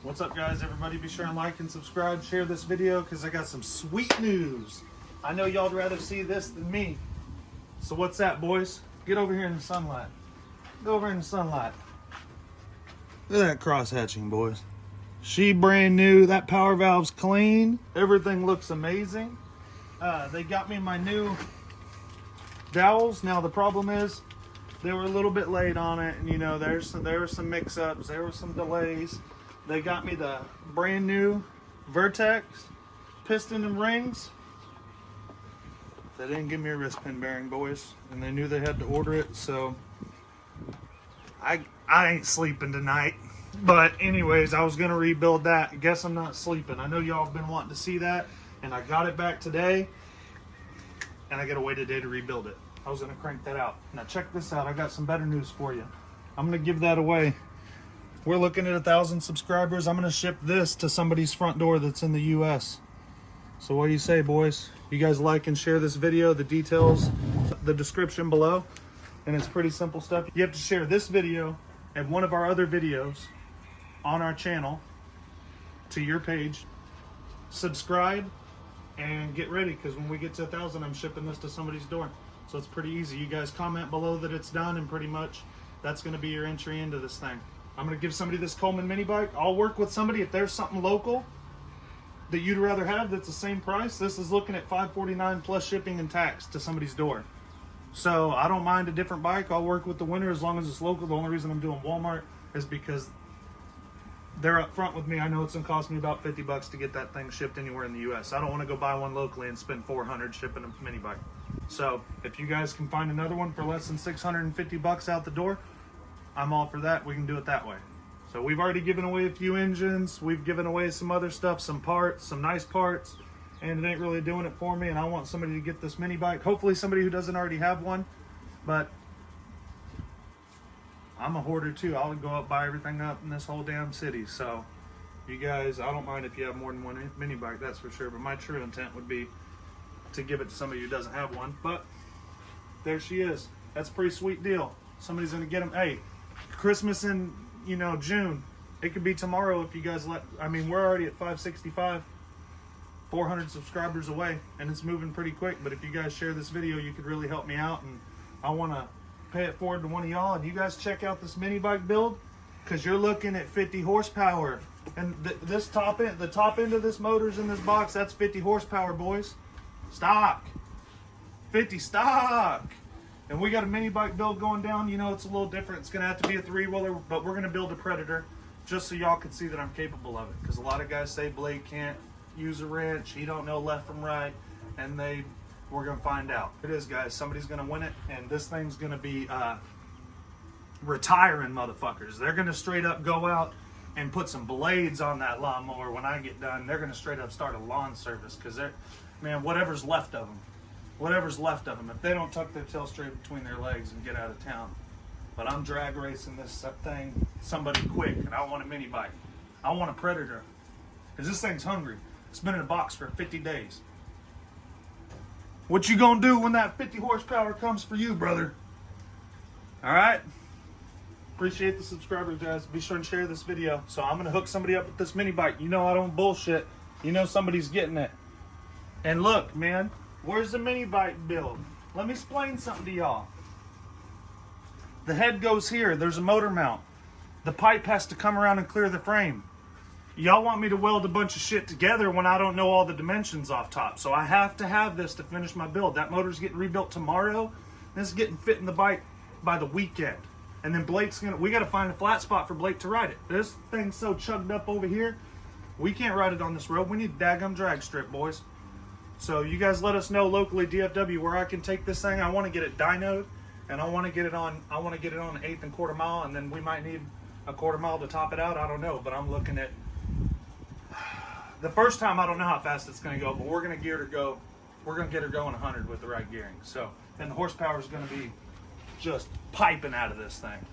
What's up, guys? Everybody be sure and like and subscribe, share this video, because I got some sweet news. I know y'all would rather see this than me. So what's that, boys? Get over here in the sunlight. Go over in the sunlight. Look at that cross hatching, boys. She brand new. That power valve's clean. Everything looks amazing. They got me my new dowels. Now the problem is they were a little bit late on it, and you know there were some mix-ups, there were some delays. They got me the brand new Vertex piston and rings. They didn't give me a wrist pin bearing, boys, and they knew they had to order it, so I ain't sleeping tonight. But anyways, I was gonna rebuild that. Guess I'm not sleeping. I know y'all have been wanting to see that, and I got it back today, and I gotta wait a day to rebuild it. I was gonna crank that out. Now check this out. I got some better news for you. I'm gonna give that away. We're looking at 1,000 subscribers. I'm gonna ship this to somebody's front door that's in the US. So what do you say, boys? You guys like and share this video, the details, the description below. And it's pretty simple stuff. You have to share this video and one of our other videos on our channel to your page. Subscribe and get ready, because when we get to 1,000, I'm shipping this to somebody's door. So it's pretty easy. You guys comment below that it's done, and pretty much that's gonna be your entry into this thing. I'm gonna give somebody this Coleman mini bike. I'll work with somebody if there's something local that you'd rather have that's the same price. This is looking at $549 plus shipping and tax to somebody's door. So I don't mind a different bike. I'll work with the winner as long as it's local. The only reason I'm doing Walmart is because they're up front with me. I know it's gonna cost me about 50 bucks to get that thing shipped anywhere in the US. I don't wanna go buy one locally and spend 400 shipping a mini bike. So if you guys can find another one for less than 650 bucks out the door, I'm all for that. We can do it that way. So we've already given away a few engines. We've given away some other stuff, some parts, some nice parts, and it ain't really doing it for me. And I want somebody to get this mini bike. Hopefully somebody who doesn't already have one, but I'm a hoarder too. I'll go up, buy everything up in this whole damn city. So you guys, I don't mind if you have more than one mini bike, that's for sure. But my true intent would be to give it to somebody who doesn't have one. But there she is. That's a pretty sweet deal. Somebody's gonna get them. Hey, Christmas in, you know, June. It could be tomorrow if you guys let. I mean, we're already at 565, 400 subscribers away, and it's moving pretty quick. But if you guys share this video, you could really help me out, and I want to pay it forward to one of y'all. And you guys check out this mini bike build, because you're looking at 50 horsepower, and this top end, the top end of this motor's in this box. That's 50 horsepower, boys. Stock, 50 stock. And we got a mini bike build going down. You know, it's a little different. It's gonna have to be a 3-wheeler, but we're gonna build a Predator just so y'all can see that I'm capable of it. Because a lot of guys say Blake can't use a wrench, he don't know left from right, and we're gonna find out. It is, guys. Somebody's gonna win it, and this thing's gonna be retiring motherfuckers. They're gonna straight up go out and put some blades on that lawnmower when I get done. They're gonna straight up start a lawn service, because they're, man, whatever's left of them. Whatever's left of them, if they don't tuck their tail straight between their legs and get out of town. But I'm drag racing this thing, somebody quick, and I want a mini bike. I want a Predator, because this thing's hungry. It's been in a box for 50 days. What you gonna do when that 50 horsepower comes for you, brother? All right? Appreciate the subscribers, guys. Be sure and share this video. So I'm gonna hook somebody up with this mini bike. You know I don't bullshit. You know somebody's getting it. And look, man, where's the mini bike build? Let me explain something to y'all. The head goes here. There's a motor mount. The pipe has to come around and clear the frame. Y'all want me to weld a bunch of shit together when I don't know all the dimensions off top. So I have to have this to finish my build. That motor's getting rebuilt tomorrow. This is getting fit in the bike by the weekend. And then we got to find a flat spot for Blake to ride it. This thing's so chugged up over here, we can't ride it on this road. We need a daggum drag strip, boys. So you guys let us know locally, DFW, where I can take this thing. I want to get it dynoed, and I want to get it on. I want to get it on an 1/8 and 1/4 mile, and then we might need a 1/4 mile to top it out. I don't know, but I'm looking at the first time. I don't know how fast it's going to go, but we're going to gear her go. We're going to get her going 100 with the right gearing. So, and the horsepower is going to be just piping out of this thing.